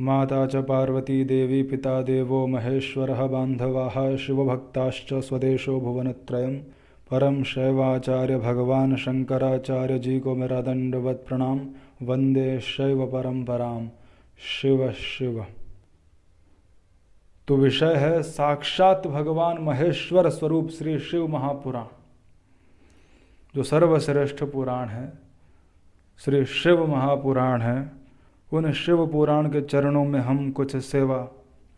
माता च पार्वती देवी पिता देवो महेश्वरः बान्धवाः शिवभक्ताश्च स्वदेशो भुवनत्रयम्। परम शैवाचार्य भगवान शंकराचार्य जी को मेरा दंडवत प्रणाम। वंदे शैव परंपराम। शिव शिव। तो विषय है साक्षात भगवान महेश्वर स्वरूप श्री शिव महापुराण, जो सर्वश्रेष्ठ पुराण है, श्री शिव महापुराण है। उन शिव पुराण के चरणों में हम कुछ सेवा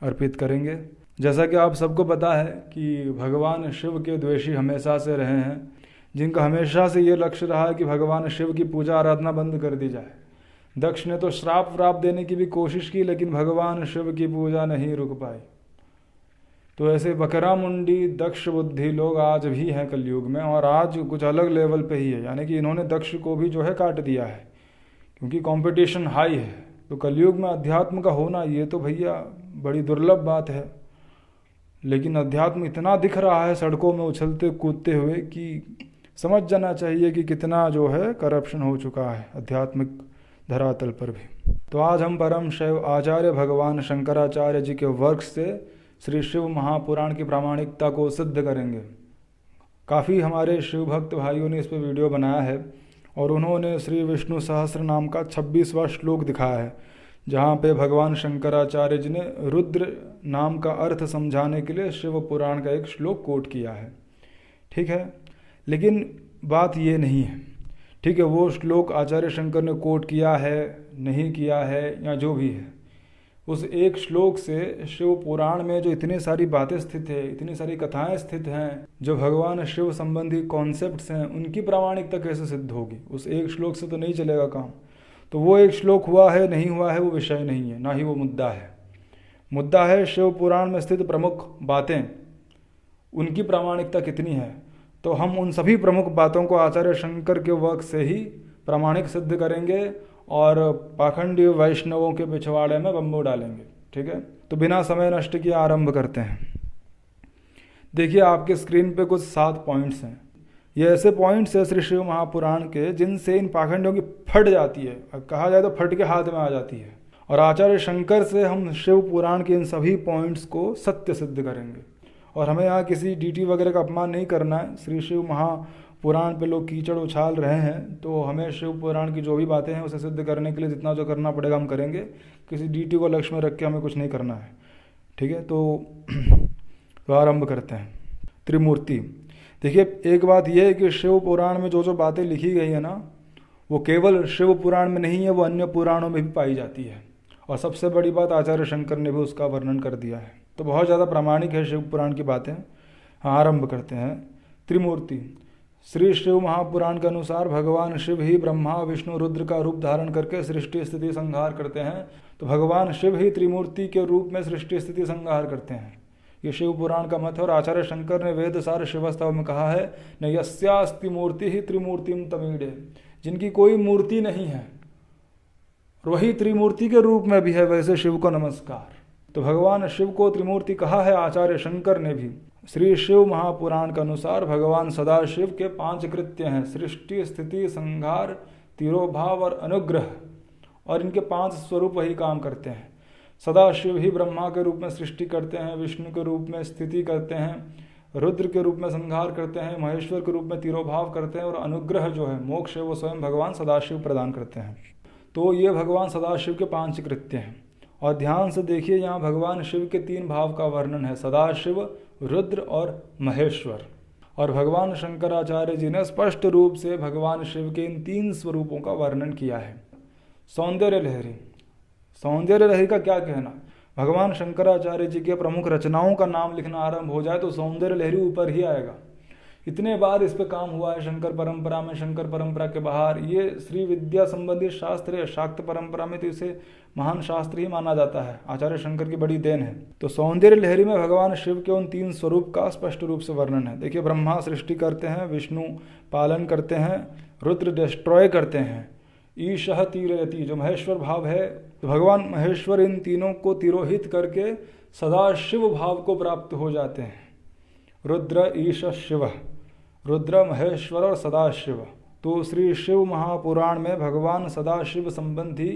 अर्पित करेंगे। जैसा कि आप सबको पता है कि भगवान शिव के द्वेषी हमेशा से रहे हैं, जिनका हमेशा से ये लक्ष्य रहा है कि भगवान शिव की पूजा आराधना बंद कर दी जाए। दक्ष ने तो श्राप व्राप देने की भी कोशिश की, लेकिन भगवान शिव की पूजा नहीं रुक पाई। तो ऐसे बकरा मुंडी दक्ष बुद्धि लोग आज भी हैं कलयुग में, और आज कुछ अलग लेवल पे ही है, यानी कि इन्होंने दक्ष को भी जो है काट दिया है, क्योंकि कंपटीशन हाई है। तो कलयुग में अध्यात्म का होना ये तो भैया बड़ी दुर्लभ बात है। लेकिन अध्यात्म इतना दिख रहा है सड़कों में उछलते कूदते हुए कि समझ जाना चाहिए कि कितना जो है करप्शन हो चुका है आध्यात्मिक धरातल पर भी। तो आज हम परम शैव आचार्य भगवान शंकराचार्य जी के वर्क से श्री शिव महापुराण की प्रामाणिकता को सिद्ध करेंगे। काफ़ी हमारे शिव भक्त भाइयों ने इस पर वीडियो बनाया है, और उन्होंने श्री विष्णु सहस्त्र नाम का 26वां श्लोक दिखाया है, जहाँ पे भगवान शंकराचार्य जी ने रुद्र नाम का अर्थ समझाने के लिए शिव पुराण का एक श्लोक कोट किया है। ठीक है, लेकिन बात ये नहीं है। ठीक है, वो श्लोक आचार्य शंकर ने कोट किया है नहीं किया है या जो भी है, उस एक श्लोक से शिव पुराण में जो इतनी सारी बातें स्थित है, इतनी सारी कथाएं स्थित हैं, जो भगवान शिव संबंधी कॉन्सेप्ट्स हैं, उनकी प्रामाणिकता कैसे सिद्ध होगी? उस एक श्लोक से तो नहीं चलेगा काम। तो वो एक श्लोक हुआ है नहीं हुआ है वो विषय नहीं है, ना ही वो मुद्दा है। मुद्दा है शिव पुराण में स्थित प्रमुख बातें, उनकी प्रामाणिकता कितनी है। तो हम उन सभी प्रमुख बातों को आचार्य शंकर के वर्क से ही प्रामाणिक सिद्ध करेंगे, और पाखंडी वैष्णवों के पिछवाड़े में बम्बू डालेंगे। ठीक है, तो बिना समय नष्ट किए आरंभ करते हैं। देखिए आपके स्क्रीन पे कुछ 7 पॉइंट्स हैं। ये ऐसे पॉइंट्स है श्री शिव महापुराण के जिनसे इन पाखंडियों की फट जाती है, कहा जाए तो फट के हाथ में आ जाती है। और आचार्य शंकर से हम शिव पुराण के इन सभी पॉइंट्स को सत्य सिद्ध करेंगे। और हमें यहाँ किसी डीटी वगैरह का अपमान नहीं करना है। श्री शिव महापुराण पे लोग कीचड़ उछाल रहे हैं, तो हमें शिव पुराण की जो भी बातें हैं उसे सिद्ध करने के लिए जितना जो करना पड़ेगा हम करेंगे। किसी डीटी को लक्ष्य में रख के हमें कुछ नहीं करना है। ठीक है, तो आरंभ करते हैं। त्रिमूर्ति। देखिए एक बात यह है कि शिव पुराण में जो जो बातें लिखी गई है ना, वो केवल शिव पुराण में नहीं है, वो अन्य पुराणों में भी पाई जाती है। और सबसे बड़ी बात आचार्य शंकर ने भी उसका वर्णन कर दिया है। तो बहुत ज़्यादा प्रामाणिक है शिव पुराण की बातें। हाँ, आरंभ करते हैं। त्रिमूर्ति। श्री शिव महापुराण के अनुसार भगवान शिव ही ब्रह्मा विष्णु रुद्र का रूप धारण करके सृष्टि स्थिति संहार करते हैं। तो भगवान शिव ही त्रिमूर्ति के रूप में सृष्टि स्थिति संहार करते हैं। ये शिव पुराण का मत है। और आचार्य शंकर ने वेद सार शिवस्तव में कहा है, न यस्यास्ति मूर्ति ही त्रिमूर्तिम तमीडे, जिनकी कोई मूर्ति नहीं है वही त्रिमूर्ति के रूप में भी है, वैसे शिव को नमस्कार। तो भगवान शिव को त्रिमूर्ति कहा है आचार्य शंकर ने भी। श्री शिव महापुराण के अनुसार भगवान सदाशिव के 5 कृत्य हैं, सृष्टि स्थिति संहार तिरोभाव और अनुग्रह, और इनके 5 स्वरूप वही काम करते हैं। सदाशिव ही ब्रह्मा के रूप में सृष्टि करते हैं, विष्णु के रूप में स्थिति करते हैं, रुद्र के रूप में संहार करते हैं, महेश्वर के रूप में तिरोभाव करते हैं, और अनुग्रह जो है मोक्ष है वो स्वयं भगवान सदाशिव प्रदान करते हैं। तो ये भगवान सदाशिव के 5 कृत्य हैं। और ध्यान से देखिए, यहाँ भगवान शिव के 3 भाव का वर्णन है, सदाशिव, रुद्र और महेश्वर। और भगवान शंकराचार्य जी ने स्पष्ट रूप से भगवान शिव के इन 3 स्वरूपों का वर्णन किया है। सौंदर्य लहरी। सौंदर्य लहरी का क्या कहना? भगवान शंकराचार्य जी के प्रमुख रचनाओं का नाम लिखना आरंभ हो जाए तो सौंदर्य लहरी ऊपर ही आएगा। इतने बार इस पे काम हुआ है शंकर परंपरा में, शंकर परंपरा के बाहर। ये श्री विद्या संबंधी शास्त्र है, शाक्त परंपरा में तो इसे महान शास्त्र ही माना जाता है। आचार्य शंकर की बड़ी देन है। तो सौंदर्य लहरी में भगवान शिव के उन 3 स्वरूप का स्पष्ट रूप से वर्णन है। देखिए, ब्रह्मा सृष्टि करते हैं, विष्णु पालन करते हैं, रुद्र डिस्ट्रॉय करते हैं, ईशः तीरयति जो महेश्वर भाव है। तो भगवान महेश्वर इन तीनों को तिरोहित करके सदाशिव भाव को प्राप्त हो जाते हैं। रुद्र ईश शिव, रुद्र महेश्वर और सदाशिव। तो श्री शिव महापुराण में भगवान सदाशिव संबंधी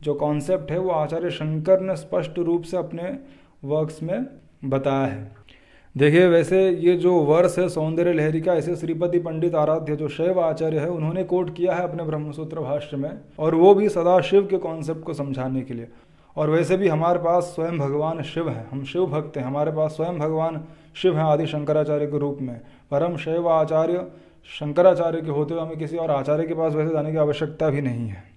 जो कॉन्सेप्ट है वो आचार्य शंकर ने स्पष्ट रूप से अपने वर्क्स में बताया है। देखिए, वैसे ये जो वर्ष है सौंदर्य लहरी का, ऐसे श्रीपति पंडित आराध्य जो शैव आचार्य है उन्होंने कोट किया है अपने ब्रह्मसूत्र भाष्य में, और वो भी सदाशिव के कॉन्सेप्ट को समझाने के लिए। और वैसे भी हमारे पास स्वयं भगवान शिव हैं, हम शिव भक्त हैं, हमारे पास स्वयं भगवान शिव हैं आदि शंकराचार्य के रूप में। परम शैव आचार्य शंकराचार्य के होते हुए हमें किसी और आचार्य के पास वैसे जाने की आवश्यकता भी नहीं है।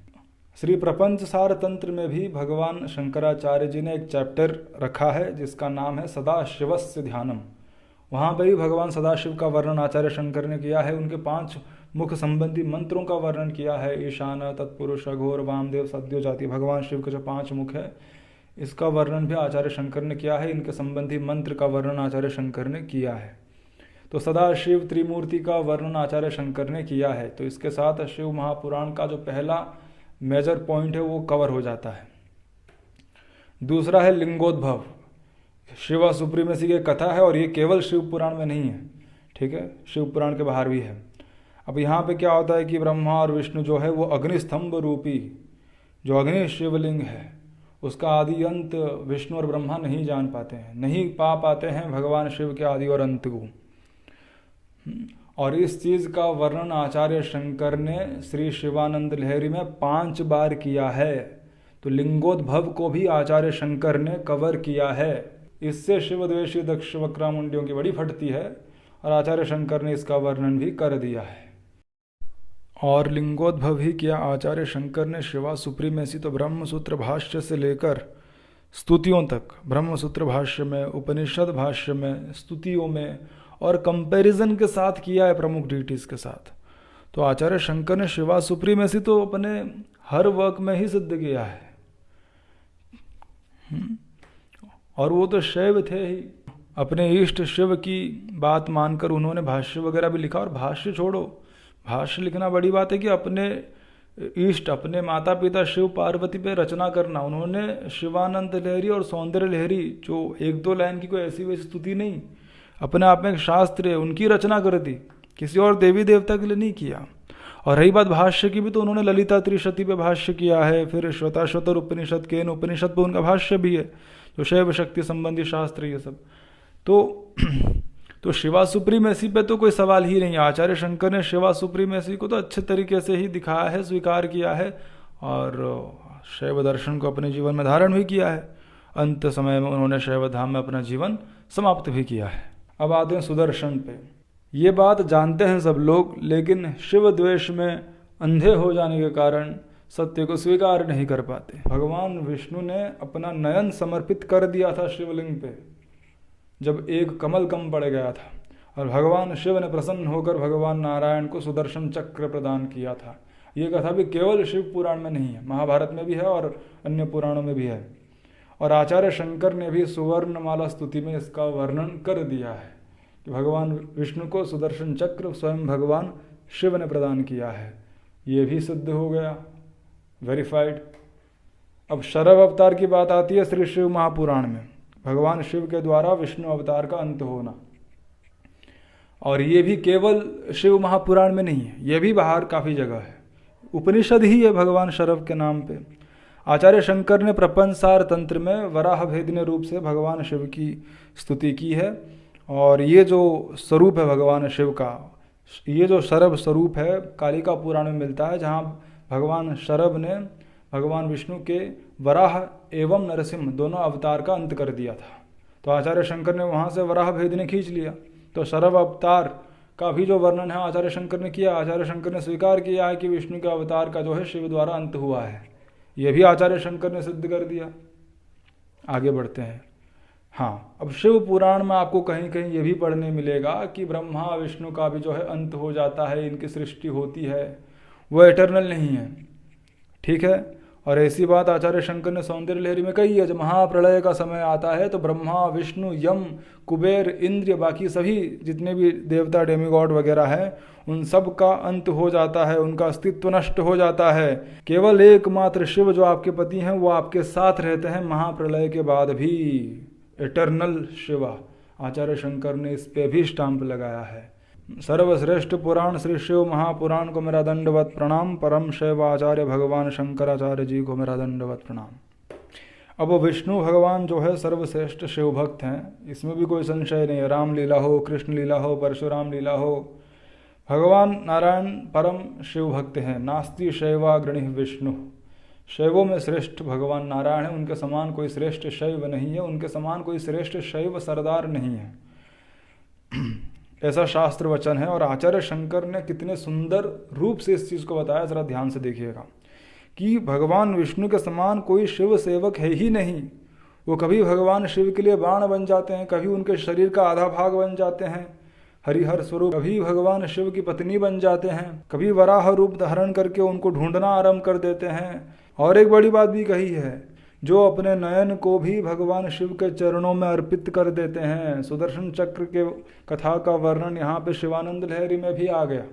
श्री प्रपंच सार तंत्र में भी भगवान शंकराचार्य जी ने एक चैप्टर रखा है जिसका नाम है सदाशिवस्य ध्यानम। वहाँ पर भी भगवान सदाशिव का वर्णन आचार्य शंकर ने किया है, उनके 5 मुख संबंधी मंत्रों का वर्णन किया है। ईशान, तत्पुरुष, अघोर, वामदेव, सद्यो जाति, भगवान शिव के जो 5 मुख है इसका वर्णन भी आचार्य शंकर ने किया है। इनके संबंधी मंत्र का वर्णन आचार्य शंकर ने किया है। तो सदाशिव त्रिमूर्ति का वर्णन आचार्य शंकर ने किया है। तो इसके साथ शिव महापुराण का जो पहला मेजर पॉइंट है वो कवर हो जाता है। दूसरा है लिंगोद्भव, शिवा सुप्रीमेसी की कथा है, और ये केवल शिव पुराण में नहीं है, ठीक है, शिव पुराण के बाहर भी है। अब यहाँ पे क्या होता है कि ब्रह्मा और विष्णु जो है वो अग्निस्तंभ रूपी जो अग्नि शिवलिंग है उसका आदि अंत विष्णु और ब्रह्मा नहीं जान पाते हैं, नहीं पा पाते हैं भगवान शिव के आदि और अंत को। और इस चीज़ का वर्णन आचार्य शंकर ने श्री शिवानंद लहरी में 5 बार किया है। तो लिंगोद्भव को भी आचार्य शंकर ने कवर किया है। इससे शिवद्वेषी दक्ष वक्रामुंडियों की बड़ी फटती है, और आचार्य शंकर ने इसका वर्णन भी कर दिया है। और लिंगोद्भव ही किया आचार्य शंकर ने शिवा सुप्रीमेसी तो ब्रह्मसूत्र भाष्य से लेकर स्तुतियों तक, ब्रह्मसूत्र भाष्य में, उपनिषद भाष्य में, स्तुतियों में, और कंपैरिजन के साथ किया है प्रमुख डीटीज के साथ। तो आचार्य शंकर ने शिवा सुप्रीमेसी तो अपने हर वर्क में ही सिद्ध किया है। और वो तो शैव थे ही, अपने इष्ट शिव की बात मानकर उन्होंने भाष्य वगैरह भी लिखा। और भाष्य छोड़ो, भाष्य लिखना बड़ी बात है कि अपने इष्ट, अपने माता पिता शिव पार्वती पे रचना करना। उन्होंने शिवानंद लहरी और सौंदर्य लहरी जो 1-2 लाइन की कोई ऐसी वैसी स्तुति नहीं, अपने आप में एक शास्त्र है, उनकी रचना कर दी, किसी और देवी देवता के लिए नहीं किया। और रही बात भाष्य की भी, तो उन्होंने ललिता त्रिशती पे भाष्य किया है, फिर श्वेताश्वतर उपनिषद के उपनिषद पे उनका भाष्य भी है, जो शैव शक्ति संबंधी शास्त्र ये सब। तो शिवा सुप्रीमेसी पे तो कोई सवाल ही नहीं है। आचार्य शंकर ने शिवा सुप्रीमेसी को तो अच्छे तरीके से ही दिखाया है, स्वीकार किया है, और शैव दर्शन को अपने जीवन में धारण भी किया है। अंत समय में उन्होंने शैव धाम में अपना जीवन समाप्त भी किया है। अब आते हैं सुदर्शन पे। ये बात जानते हैं सब लोग, लेकिन शिव द्वेष में अंधे हो जाने के कारण सत्य को स्वीकार नहीं कर पाते। भगवान विष्णु ने अपना नयन समर्पित कर दिया था शिवलिंग पे जब एक कमल कम पड़ गया था, और भगवान शिव ने प्रसन्न होकर भगवान नारायण को सुदर्शन चक्र प्रदान किया था। ये कथा भी केवल शिव पुराण में नहीं है, महाभारत में भी है और अन्य पुराणों में भी है। और आचार्य शंकर ने भी सुवर्णमाला स्तुति में इसका वर्णन कर दिया है कि भगवान विष्णु को सुदर्शन चक्र स्वयं भगवान शिव ने प्रदान किया है। ये भी सिद्ध हो गया, वेरीफाइड। अब शरव अवतार की बात आती है श्री शिव महापुराण में, भगवान शिव के द्वारा विष्णु अवतार का अंत होना। और ये भी केवल शिव महापुराण में नहीं है, ये भी बाहर काफ़ी जगह है, उपनिषद ही है भगवान शरव के नाम पे। आचार्य शंकर ने प्रपंचसार तंत्र में वराह भेदने रूप से भगवान शिव की स्तुति की है। और ये जो स्वरूप है भगवान शिव का, ये जो शरभ स्वरूप है कालिका पुराण में मिलता है, जहाँ भगवान शरभ ने भगवान विष्णु के वराह एवं नरसिंह दोनों अवतार का अंत कर दिया था। तो आचार्य शंकर ने वहाँ से वराह भेदने खींच लिया। तो शरभ अवतार का भी जो वर्णन है आचार्य शंकर ने किया। आचार्य शंकर ने स्वीकार किया है कि विष्णु के अवतार का जो है शिव द्वारा अंत हुआ है, ये भी आचार्य शंकर ने सिद्ध कर दिया। आगे बढ़ते हैं। हाँ, अब शिव पुराण में आपको कहीं कहीं ये भी पढ़ने मिलेगा कि ब्रह्मा विष्णु का भी जो है अंत हो जाता है, इनकी सृष्टि होती है, वो एटर्नल नहीं है, ठीक है। और ऐसी बात आचार्य शंकर ने सौंदर्य लहरी में कही है। जब महाप्रलय का समय आता है तो ब्रह्मा विष्णु यम कुबेर इंद्र बाकी सभी जितने भी देवता डेमीगॉड वगैरह हैं उन सब का अंत हो जाता है, उनका अस्तित्व नष्ट हो जाता है। केवल एकमात्र शिव जो आपके पति हैं वो आपके साथ रहते हैं महाप्रलय के बाद भी, एटर्नल शिवा। आचार्य शंकर ने इस पे भी स्टाम्प लगाया है। सर्वश्रेष्ठ पुराण श्री शिव महापुराण को मेरा दंडवत प्रणाम। परम शैवाचार्य भगवान शंकराचार्य जी को मेरा दंडवत प्रणाम। अब विष्णु भगवान जो है सर्वश्रेष्ठ शिव भक्त हैं, इसमें भी कोई संशय नहीं है। रामलीला हो, कृष्ण लीला हो, परशुराम लीला हो, भगवान नारायण परम शिव भक्त हैं। नास्ति शैवाग्रणि विष्णु, शैवों में श्रेष्ठ भगवान नारायण है, उनके समान कोई श्रेष्ठ शैव नहीं है, उनके समान कोई श्रेष्ठ शैव सरदार नहीं है, ऐसा शास्त्र वचन है। और आचार्य शंकर ने कितने सुंदर रूप से इस चीज़ को बताया, जरा ध्यान से देखिएगा कि भगवान विष्णु के समान कोई शिव सेवक है ही नहीं। वो कभी भगवान शिव के लिए बाण बन जाते हैं, कभी उनके शरीर का आधा भाग बन जाते हैं हरिहर स्वरूप, कभी भगवान शिव की पत्नी बन जाते हैं, कभी वराह रूप धारण करके उनको ढूंढना आरंभ कर देते हैं। और एक बड़ी बात भी कही है, जो अपने नयन को भी भगवान शिव के चरणों में अर्पित कर देते हैं। सुदर्शन चक्र के कथा का वर्णन यहाँ पे शिवानंद लहरी में भी आ गया।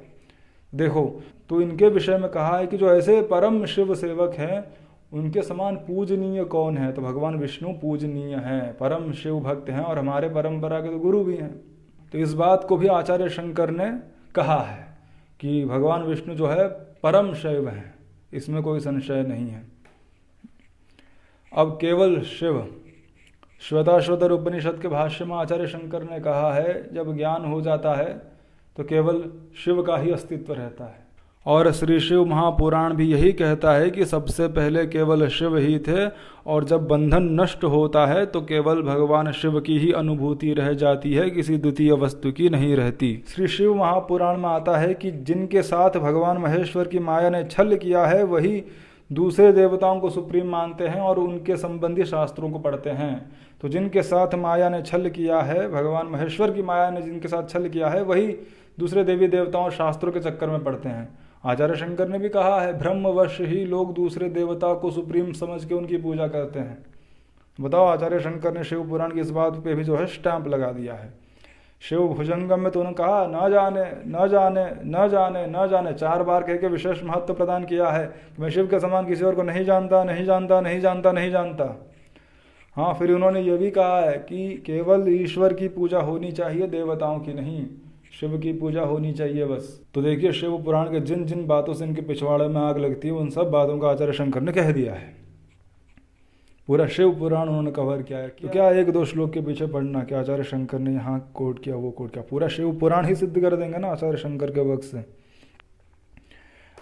देखो, तो इनके विषय में कहा है कि जो ऐसे परम शिव सेवक हैं, उनके समान पूजनीय कौन है? तो भगवान विष्णु पूजनीय हैं, परम शिव भक्त हैं और हमारे परंपरा के तो गुरु भी हैं। तो इस बात को भी आचार्य शंकर ने कहा है कि भगवान विष्णु जो है परम शैव हैं, इसमें कोई संशय नहीं है। अब केवल शिव, श्वेताश्वतर उपनिषद के भाष्य में आचार्य शंकर ने कहा है, जब ज्ञान हो जाता है तो केवल शिव का ही अस्तित्व रहता है। और श्री शिव महापुराण भी यही कहता है कि सबसे पहले केवल शिव ही थे, और जब बंधन नष्ट होता है तो केवल भगवान शिव की ही अनुभूति रह जाती है, किसी द्वितीय वस्तु की नहीं रहती। श्री शिव महापुराण में आता है कि जिनके साथ भगवान महेश्वर की माया ने छल किया है, वही दूसरे देवताओं को सुप्रीम मानते हैं और उनके संबंधी शास्त्रों को पढ़ते हैं। तो जिनके साथ माया ने छल किया है, भगवान महेश्वर की माया ने जिनके साथ छल किया है, वही दूसरे देवी देवताओं शास्त्रों के चक्कर में पड़ते हैं। आचार्य शंकर ने भी कहा है, ब्रह्मवश ही लोग दूसरे देवता को सुप्रीम समझ के उनकी पूजा करते हैं। बताओ, आचार्य शंकर ने शिव पुराण की इस बात पे भी जो है स्टैंप लगा दिया है। शिव भुजंगम में तो उन्होंने कहा, न जाने न जाने न जाने न जाने, 4 बार कह के विशेष महत्व प्रदान किया है कि मैं शिव के समान किसी और को नहीं जानता, नहीं जानता, नहीं जानता, नहीं जानता। हाँ, फिर उन्होंने ये भी कहा है कि केवल ईश्वर की पूजा होनी चाहिए, देवताओं की नहीं, शिव की पूजा होनी चाहिए बस। तो देखिए, शिव पुराण के जिन जिन बातों से इनके पिछवाड़े में आग लगती है, उन सब बातों का आचार्य शंकर ने कह दिया है। पूरा शिव पुराण उन्होंने कवर किया है। तो क्या 1-2 श्लोक के पीछे पढ़ना कि आचार्य शंकर ने यहाँ कोट किया, वो कोट किया, पूरा शिव पुराण ही सिद्ध कर देंगे ना आचार्य शंकर के वक्त से।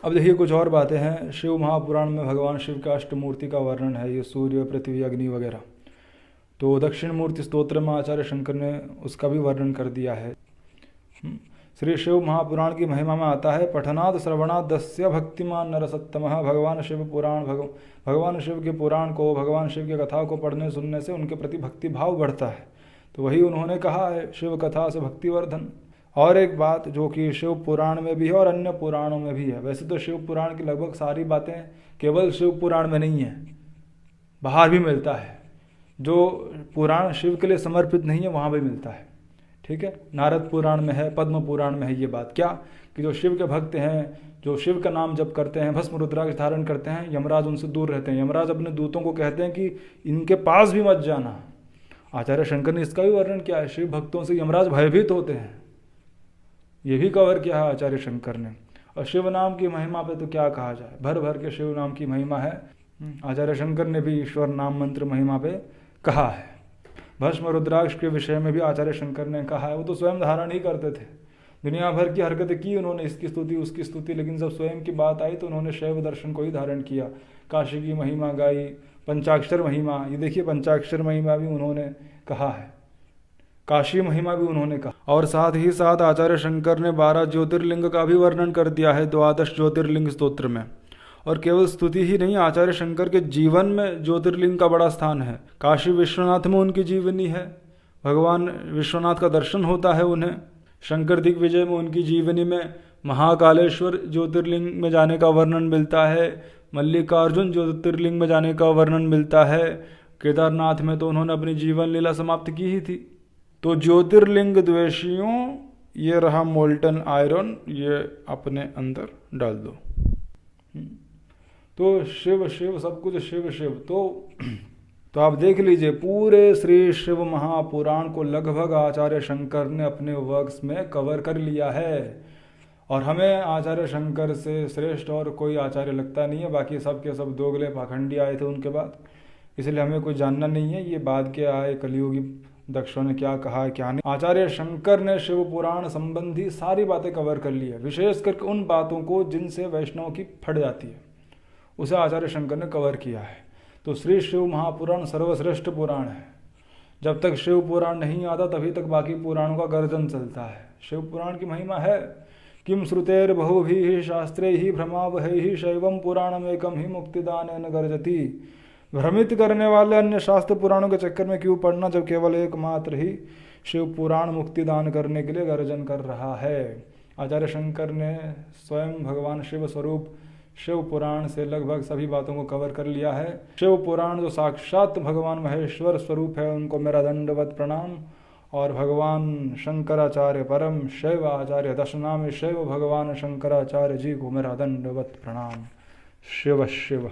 अब देखिए, कुछ और बातें हैं। शिव महापुराण में भगवान शिव का अष्टमूर्ति का वर्णन है, ये सूर्य, पृथ्वी, अग्नि वगैरह। तो दक्षिण मूर्ति स्तोत्र में आचार्य शंकर ने उसका भी वर्णन कर दिया है। श्री शिव महापुराण की महिमा में आता है, पठनाद श्रवणाद दस्य भक्तिमान नरसत्तमः। भगवान शिव पुराण भगवान शिव के पुराण को, भगवान शिव की कथा को पढ़ने सुनने से उनके प्रति भक्ति भाव बढ़ता है। तो वही उन्होंने कहा है, शिव कथा से भक्तिवर्धन। और एक बात जो कि शिव पुराण में भी है और अन्य पुराणों में भी है, वैसे तो शिव पुराण की लगभग सारी बातें केवल शिव पुराण में नहीं है, बाहर भी मिलता है। जो पुराण शिव के लिए समर्पित नहीं है वहाँ भी मिलता है, ठीक है। नारद पुराण में है, पद्म पुराण में है ये बात, क्या कि जो शिव के भक्त हैं, जो शिव का नाम जप करते हैं, भस्म रुद्राक्ष धारण करते हैं, यमराज उनसे दूर रहते हैं। यमराज अपने दूतों को कहते हैं कि इनके पास भी मत जाना। आचार्य शंकर ने इसका भी वर्णन किया है, शिव भक्तों से यमराज भयभीत होते हैं, ये भी कवर किया है आचार्य शंकर ने। और शिव नाम की महिमा पे तो क्या कहा जाए, भर भर के शिव नाम की महिमा है। आचार्य शंकर ने भी ईश्वर नाम मंत्र महिमा पे कहा है। भस्म रुद्राक्ष के विषय में भी आचार्य शंकर ने कहा है, वो तो स्वयं धारण ही करते थे, दुनिया भर की हरकतें की उन्होंने, इसकी स्तुति उसकी स्तुति, लेकिन जब स्वयं की बात आई तो उन्होंने शैव दर्शन को ही धारण किया। काशी की महिमा गाई, पंचाक्षर महिमा, ये देखिए पंचाक्षर महिमा भी उन्होंने कहा है, काशी महिमा भी उन्होंने कहा। और साथ ही साथ आचार्य शंकर ने 12 ज्योतिर्लिंग का भी वर्णन कर दिया है 12 ज्योतिर्लिंग स्तोत्र में। और केवल स्तुति ही नहीं, आचार्य शंकर के जीवन में ज्योतिर्लिंग का बड़ा स्थान है। काशी विश्वनाथ में उनकी जीवनी है, भगवान विश्वनाथ का दर्शन होता है उन्हें। शंकर दिग्विजय में उनकी जीवनी में महाकालेश्वर ज्योतिर्लिंग में जाने का वर्णन मिलता है, मल्लिकार्जुन ज्योतिर्लिंग में जाने का वर्णन मिलता है। केदारनाथ में तो उन्होंने अपनी जीवन लीला समाप्त की ही थी। तो ज्योतिर्लिंग द्वेषियों, ये रहा मोल्टन आयरन, ये अपने अंदर डाल दो। तो शिव शिव सब कुछ शिव शिव। तो तो आप देख लीजिए पूरे श्री शिव महापुराण को लगभग आचार्य शंकर ने अपने वर्क्स में कवर कर लिया है। और हमें आचार्य शंकर से श्रेष्ठ और कोई आचार्य लगता नहीं है, बाकी सब के सब दोगले पाखंडी आए थे उनके बाद, इसलिए हमें कुछ जानना नहीं है ये बाद के आए कलियुगी दक्षों ने क्या कहा है क्या नहीं। आचार्य शंकर ने शिव पुराण संबंधी सारी बातें कवर कर ली है, विशेष करके उन बातों को जिनसे वैष्णव की फट जाती है, उसे आचार्य शंकर ने कवर किया है। तो श्री शिव महापुराण सर्वश्रेष्ठ पुराण है। जब तक शिव पुराण नहीं आता तभी तक बाकी पुराणों का गर्जन चलता है। शिव पुराण की महिमा है, किम श्रुतेर बहुभिः शास्त्रैः भ्रमावहैः शैवम पुराणमेकम ही मुक्तिदानेन गर्जति। भ्रमित करने वाले अन्य शास्त्र पुराणों के चक्कर में क्यों पड़ना, जब केवल एकमात्र ही शिव पुराण मुक्तिदान करने के लिए गर्जन कर रहा है। आचार्य शंकर ने स्वयं भगवान शिव स्वरूप शिव पुराण से लगभग सभी बातों को कवर कर लिया है। शिव पुराण जो साक्षात भगवान महेश्वर स्वरूप है, उनको मेरा दंडवत प्रणाम। और भगवान शंकराचार्य परम शैव आचार्य दशनामी शैव भगवान शंकराचार्य जी को मेरा दंडवत प्रणाम। शिव शिव।